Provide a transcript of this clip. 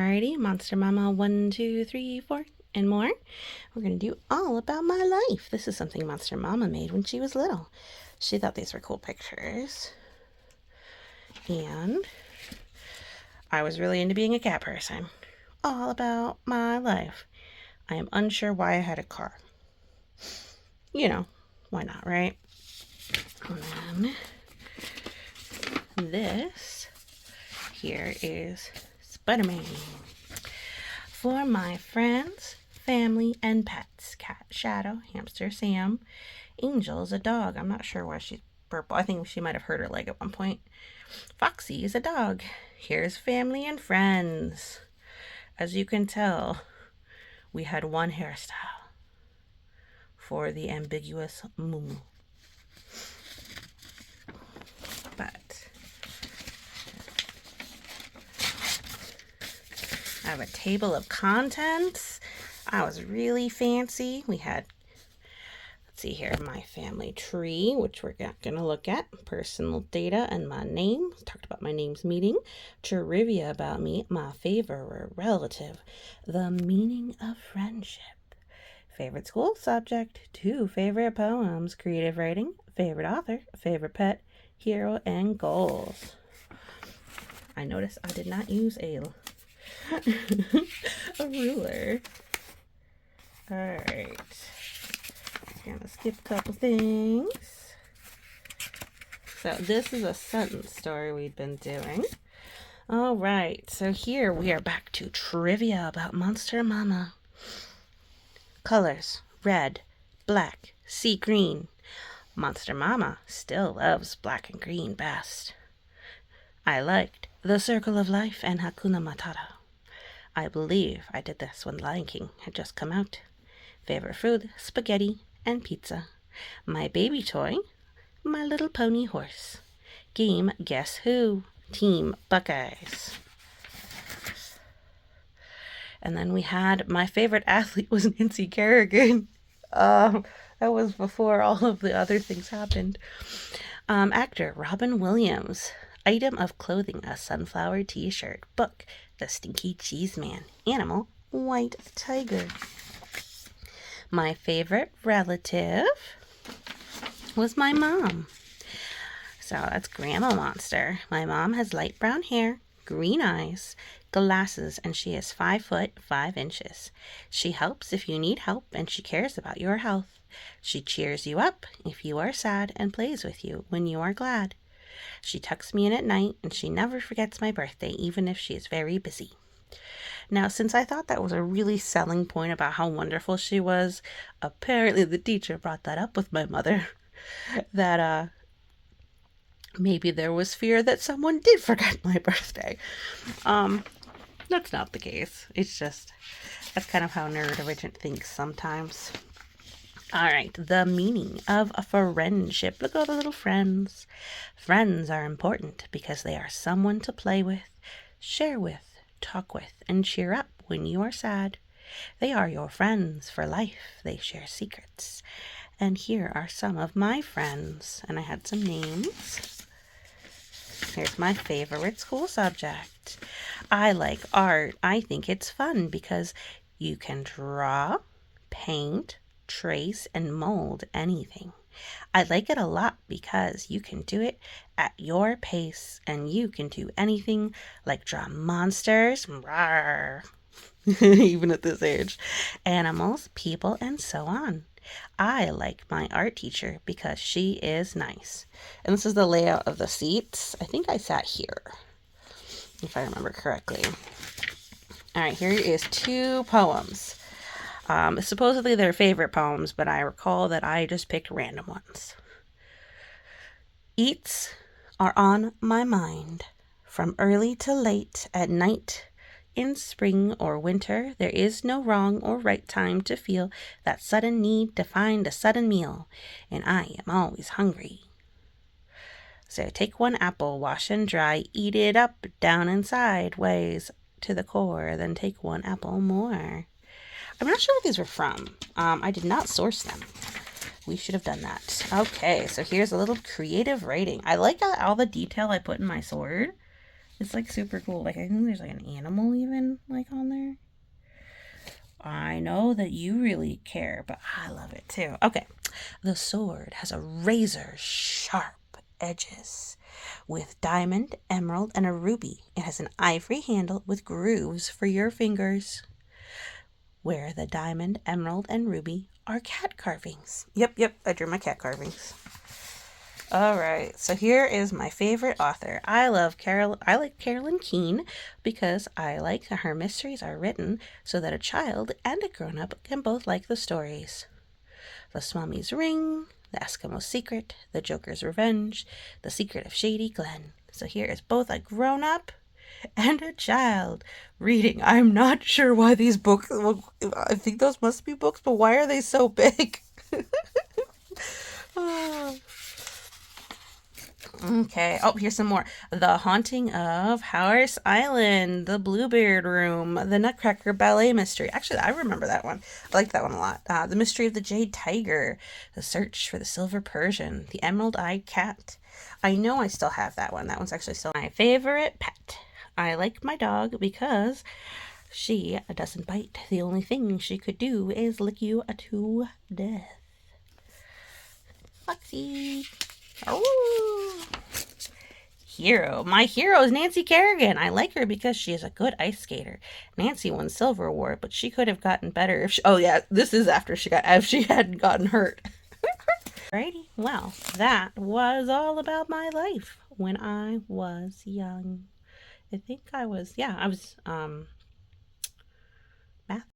Alrighty, Monster Mama 1, 2, 3, 4, and more. We're going to do all about my life. This is something Monster Mama made when she was little. She thought these were cool pictures. And I was really into being a cat person. All about my life. I am unsure why I had a car. You know, why not, right? And then this here is Spider-Man. For my friends, family, and pets. Cat, Shadow, Hamster, Sam. Angel's a dog. I'm not sure why she's purple. I think she might have hurt her leg at one point. Foxy is a dog. Here's family and friends. As you can tell, we had one hairstyle for the ambiguous Moo. But I have a table of contents. I was really fancy. We had, let's see here, my family tree, which we're not going to look at. Personal data and my name. Talked about my name's meeting. Trivia about me. My favorite relative. The meaning of friendship. Favorite school subject. 2 favorite poems. Creative writing. Favorite author. Favorite pet. Hero and goals. I noticed I did not use a ruler. Alright. Gonna skip a couple things. So this is a sentence story we've been doing. Alright, so here we are back to trivia about Monster Mama. Colors: red, black, sea green. Monster Mama still loves black and green best. I liked The Circle of Life and Hakuna Matata. I believe I did this when Lion King had just come out. Favorite food: spaghetti and pizza. My baby toy: My Little Pony horse. Game: Guess Who? Team Buckeyes. And then we had my favorite athlete was Nancy Kerrigan. That was before all of the other things happened. Actor: Robin Williams. Item of clothing: a sunflower t-shirt. Book: The Stinky Cheese Man. Animal: white tiger. My favorite relative was my mom. So that's Grandma Monster. My mom has light brown hair, green eyes, glasses, and she is 5 foot 5 inches. She helps if you need help, and she cares about your health. She cheers you up if you are sad and plays with you when you are glad. She tucks me in at night, and she never forgets my birthday, even if she is very busy. Now, since I thought that was a really selling point about how wonderful she was, apparently the teacher brought that up with my mother, that maybe there was fear that someone did forget my birthday. That's not the case. It's just, that's kind of how neurodivergent thinks sometimes. All right, the meaning of a friendship. Look at all the little friends. Friends are important because they are someone to play with, share with, talk with, and cheer up when you are sad. They are your friends for life. They share secrets. And here are some of my friends. And I had some names. Here's my favorite school subject. I like art. I think it's fun because you can draw, paint, trace, and mold anything. I like it a lot because you can do it at your pace, and you can do anything like draw monsters, rawr, even at this age, animals, people, and so on. I like my art teacher because she is nice. And this is the layout of the seats. I think I sat here, if I remember correctly. All right, here is 2 poems. Supposedly they're favorite poems, but I recall that I just picked random ones. Eats are on my mind, from early to late at night. In spring or winter, there is no wrong or right time to feel that sudden need to find a sudden meal, and I am always hungry. So take 1 apple, wash and dry, eat it up, down and sideways to the core, then take 1 apple more. I'm not sure what these were from. I did not source them. We should have done that. Okay, so here's a little creative writing. I like all the detail I put in my sword. It's like super cool. Like I think there's like an animal even like know that you really care, but I love it too. Okay. The sword has a razor sharp edges with diamond, emerald, and a ruby. It has an ivory handle with grooves for your fingers, where the diamond, emerald, and ruby are cat carvings. Yep, I drew my cat carvings. All right, so here is my favorite author. I like Carolyn Keene because I like her mysteries are written so that a child and a grown-up can both like the stories. The Swami's Ring, The Eskimo Secret, The Joker's Revenge, The Secret of Shady Glen. So here is both a grown-up and a child reading. I'm not sure why these books, well, I think those must be books, but why are they so big? Okay. Oh, here's some more. The Haunting of Harris Island, The Bluebeard Room, The Nutcracker Ballet Mystery. Actually, I remember that one. I liked that one a lot. The Mystery of the Jade Tiger, The Search for the Silver Persian, The Emerald-Eyed Cat. I know I still have that one. That one's actually still my favorite pet. I like my dog because she doesn't bite. The only thing she could do is lick you to death. Foxy. Oh. Hero. My hero is Nancy Kerrigan. I like her because she is a good ice skater. Nancy won silver award, but she could have gotten better if she, oh yeah, this is after if she hadn't gotten hurt. Alrighty, well, that was all about my life when I was young. I think I was, yeah, I was, math